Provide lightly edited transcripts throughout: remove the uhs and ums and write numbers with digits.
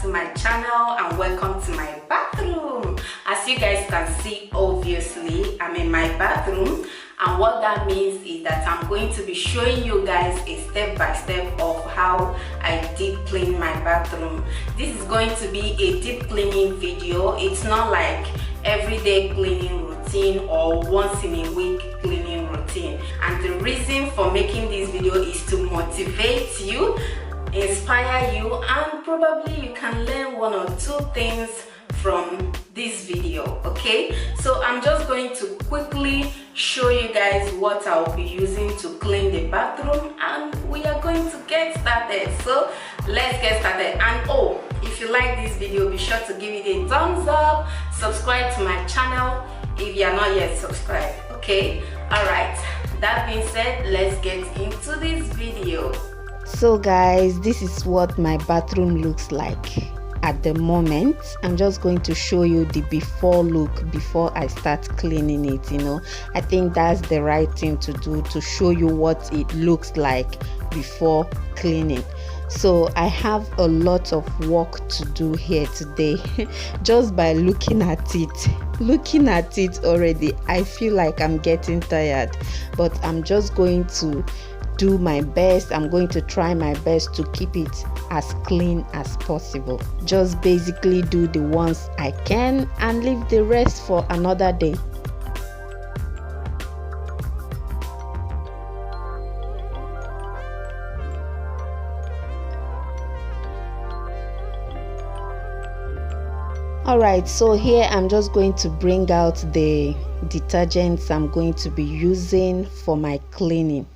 to my channel and welcome to my bathroom. As you guys can see, obviously I'm in my bathroom, and what that means is that I'm going to be showing you guys a step-by-step of how I deep clean my bathroom. This is going to be a deep cleaning video. It's not like everyday cleaning routine or once in a week cleaning routine, and the reason for making this video is to motivate you, inspire you, and probably you can learn one or two things from this video. Okay, so I'm just going to quickly show you guys what I'll be using to clean the bathroom, and we are going to get started. So let's get started. And oh, if you like this video, be sure to give it a thumbs up, subscribe to my channel if you are not yet subscribed. Okay, all right, that being said, let's get into this video. So guys, this is what my bathroom looks like at the moment. I'm just going to show you the before look before I start cleaning it. I think that's the right thing to do, to show you what it looks like before cleaning. So I have a lot of work to do here today. Just by looking at it already, I feel like I'm getting tired, but I'm just going to do my best. I'm going to try my best to keep it as clean as possible. Just basically do the ones I can and leave the rest for another day. Alright, so here I'm just going to bring out the detergents I'm going to be using for my cleaning.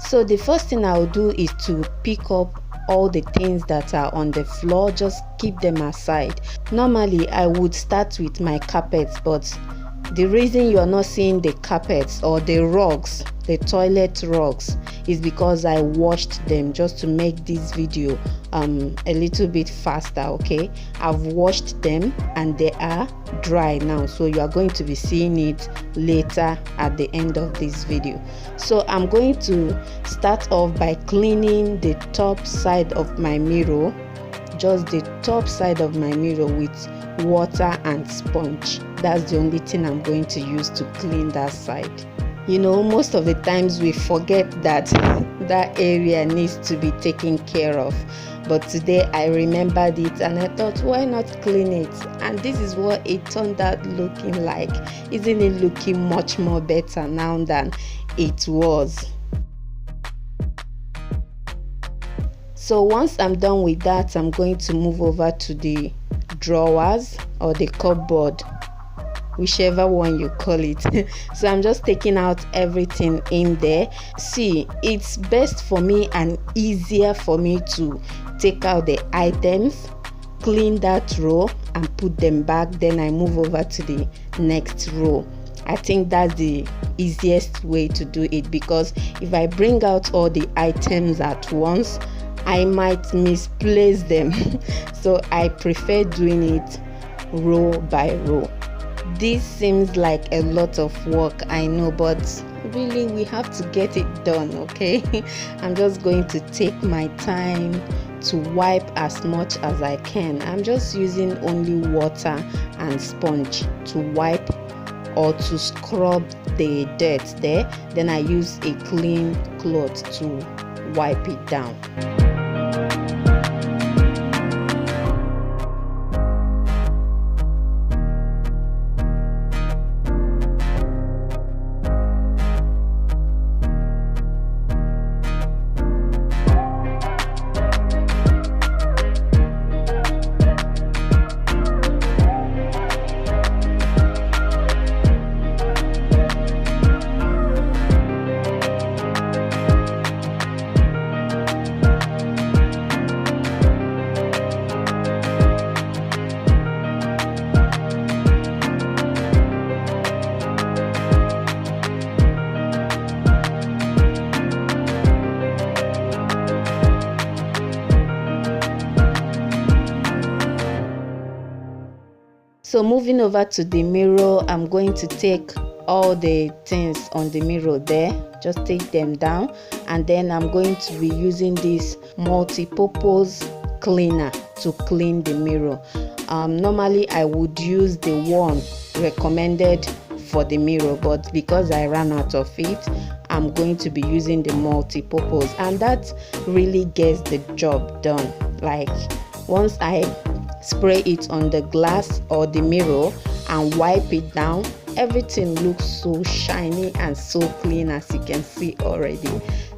So the first thing I'll do is to pick up all the things that are on the floor, just keep them aside. Normally I would start with my carpets, but the reason you're not seeing the carpets or the rugs, the toilet rugs, is because I washed them just to make this video a little bit faster. Okay, I've washed them and they are dry now, so you are going to be seeing it later at the end of this video. So I'm going to start off by cleaning the top side of my mirror, just the top side of my mirror, with water and sponge. That's the only thing I'm going to use to clean that side. Most of the times we forget that that area needs to be taken care of, but today I remembered it and I thought, why not clean it? And this is what it turned out looking like. Isn't it looking much more better now than it was? So once I'm done with that, I'm going to move over to the drawers or the cupboard, whichever one you call it. So I'm just taking out everything in there. See, it's best for me and easier for me to take out the items, clean that row and put them back, then I move over to the next row. I think that's the easiest way to do it, because if I bring out all the items at once, I might misplace them. So I prefer doing it row by row. This seems like a lot of work, I know, but really we have to get it done. Okay, I'm just going to take my time to wipe as much as I can. I'm just using only water and sponge to wipe or to scrub the dirt there. Then I use a clean cloth to wipe it down. So moving over to the mirror, I'm going to take all the things on the mirror there, just take them down, and then I'm going to be using this multi-purpose cleaner to clean the mirror. Normally I would use the one recommended for the mirror, but because I ran out of it, I'm going to be using the multi-purpose, and that really gets the job done. Like once I spray it on the glass or the mirror and wipe it down, everything looks so shiny and so clean, as you can see already.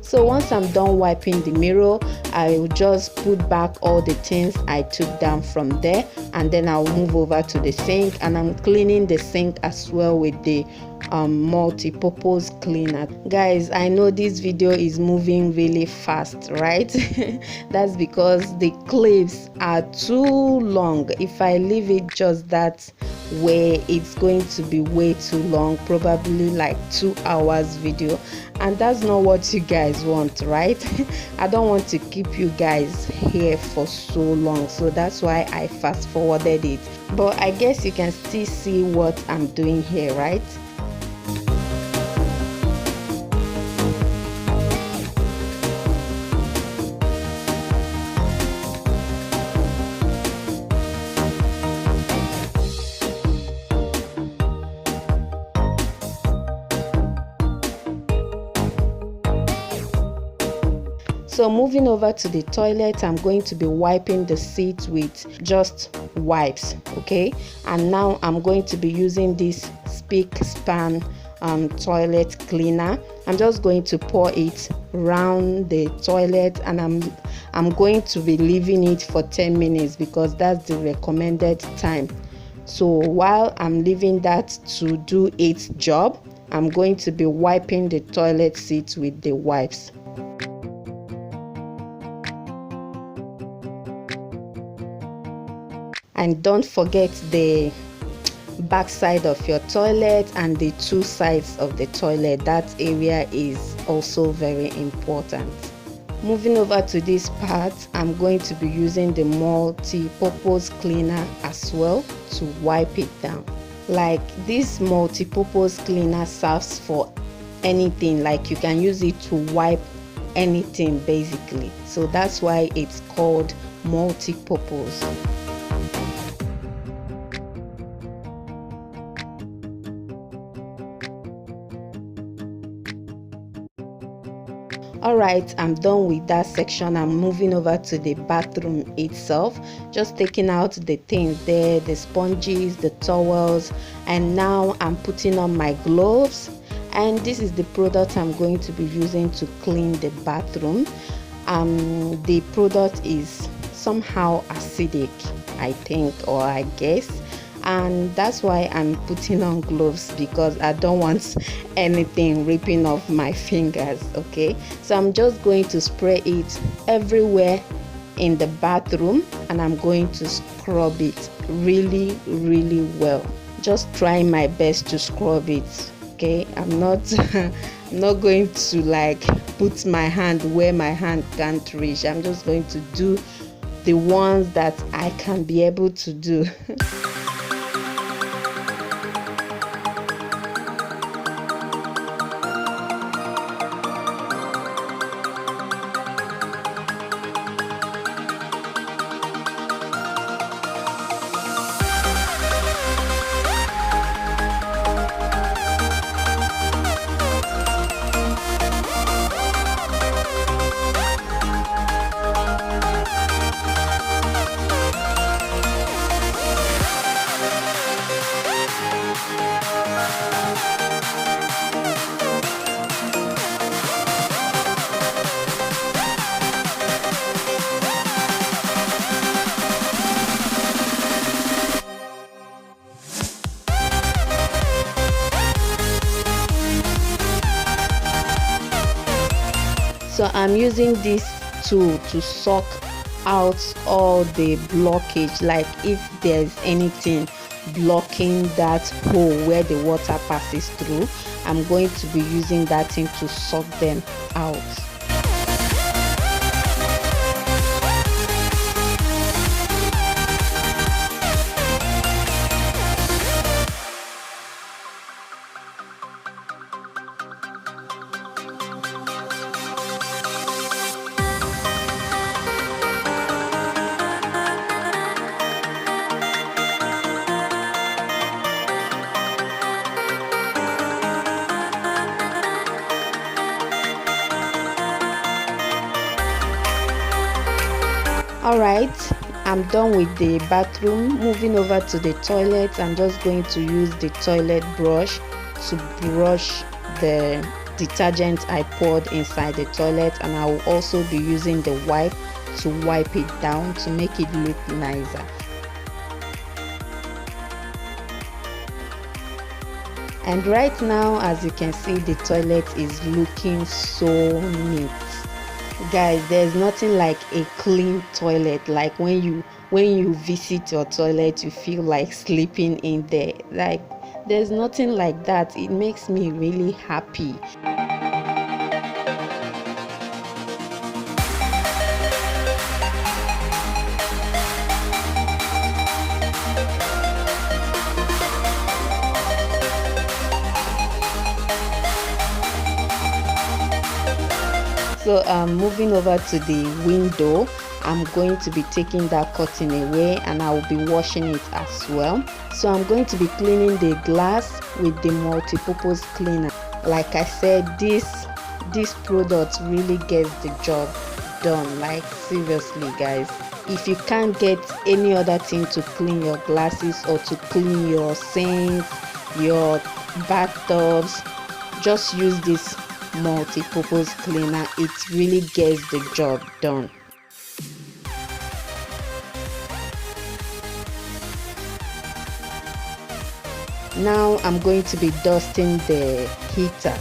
So once I'm done wiping the mirror, I will just put back all the things I took down from there, and then I'll move over to the sink, and I'm cleaning the sink as well with the multi-purpose cleaner. Guys, I know this video is moving really fast, right? That's because the clips are too long. If I leave it just that way, it's going to be way too long, probably like 2 hours video, and that's not what you guys want, right? I don't want to keep you guys here for so long, so that's why I fast forwarded it. But I guess you can still see what I'm doing here, right? So moving over to the toilet, I'm going to be wiping the seat with just wipes, okay? And now I'm going to be using this Spic Span toilet cleaner. I'm just going to pour it round the toilet, and I'm going to be leaving it for 10 minutes because that's the recommended time. So while I'm leaving that to do its job, I'm going to be wiping the toilet seat with the wipes. And don't forget the back side of your toilet and the 2 sides of the toilet. That area is also very important. Moving over to this part, I'm going to be using the multi-purpose cleaner as well to wipe it down. Like this multi-purpose cleaner serves for anything, like you can use it to wipe anything basically. So that's why it's called multi-purpose. Alright, I'm done with that section. I'm moving over to the bathroom itself, just taking out the things there, the sponges, the towels, and now I'm putting on my gloves. And this is the product I'm going to be using to clean the bathroom. The product is somehow acidic, I think, or I guess, and that's why I'm putting on gloves, because I don't want anything ripping off my fingers. Okay, so I'm just going to spray it everywhere in the bathroom, and I'm going to scrub it really well, just trying my best to scrub it. Okay, I'm not not going to like put my hand where my hand can't reach. I'm just going to do the ones that I can be able to do. So I'm using this tool to suck out all the blockage, like if there's anything blocking that hole where the water passes through, I'm going to be using that thing to suck them out. Alright, I'm done with the bathroom. Moving over to the toilet, I'm just going to use the toilet brush to brush the detergent I poured inside the toilet, and I will also be using the wipe to wipe it down to make it look nicer. And right now, as you can see, the toilet is looking so neat. Guys, there's nothing like a clean toilet. Like when you visit your toilet, you feel like sleeping in there. Like there's nothing like that. It makes me really happy. So moving over to the window, I'm going to be taking that curtain away and I will be washing it as well. So I'm going to be cleaning the glass with the multi-purpose cleaner. Like I said, this product really gets the job done. Like seriously guys, if you can't get any other thing to clean your glasses or to clean your sinks, your bathtubs, just use this multi-purpose cleaner. It really gets the job done. Now I'm going to be dusting the heater.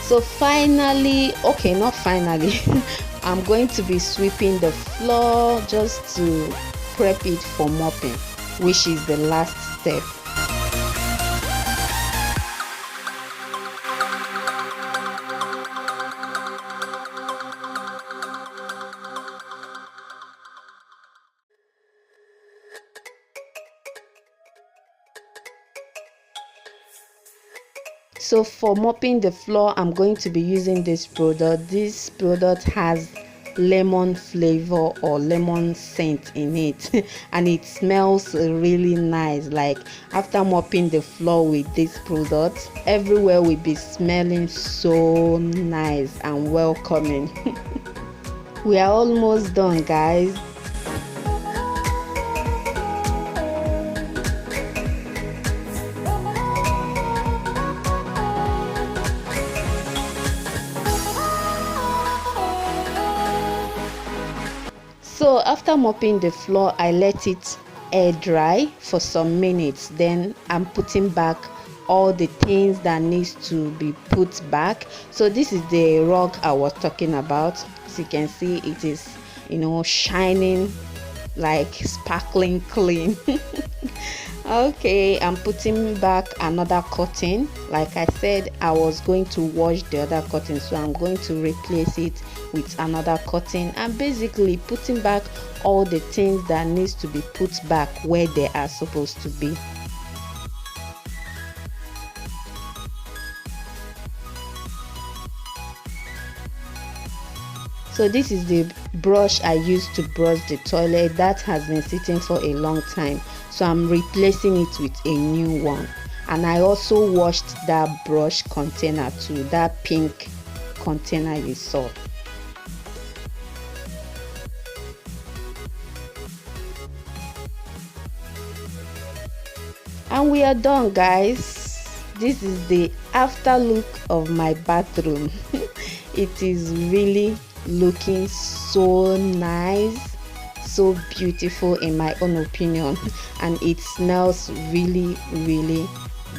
So finally, okay, not finally, I'm going to be sweeping the floor just to prep it for mopping, which is the last step. So for mopping the floor, I'm going to be using this product. This product has lemon flavor or lemon scent in it and it smells really nice. Like after mopping the floor with this product, everywhere will be smelling so nice and welcoming. We are almost done, guys. So after mopping the floor, I let it air dry for some minutes. Then I'm putting back all the things that needs to be put back. So this is the rug I was talking about. As you can see, it is, shining like sparkling clean. Okay, I'm putting back another curtain. Like I said, I was going to wash the other curtain, so I'm going to replace it with another curtain and basically putting back all the things that needs to be put back where they are supposed to be. So this is the brush I used to brush the toilet that has been sitting for a long time, so I'm replacing it with a new one. And I also washed that brush container too, that pink container you saw. And we are done, guys. This is the after look of my bathroom. It is really looking so nice, so beautiful in my own opinion, and it smells really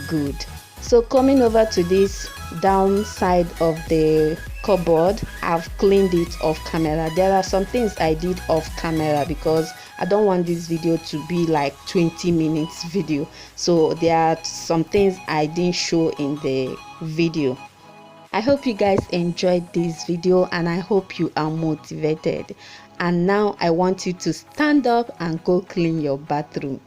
good. So coming over to this downside of the cupboard, I've cleaned it off camera. There are some things I did off camera because I don't want this video to be like 20 minutes video, so there are some things I didn't show in the video. I hope you guys enjoyed this video and I hope you are motivated. And now I want you to stand up and go clean your bathroom.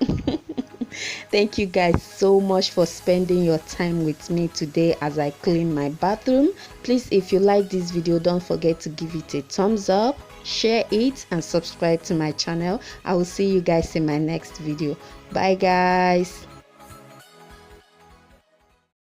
Thank you guys so much for spending your time with me today as I clean my bathroom. Please, if you like this video, don't forget to give it a thumbs up, share it and subscribe to my channel. I will see you guys in my next video. Bye guys.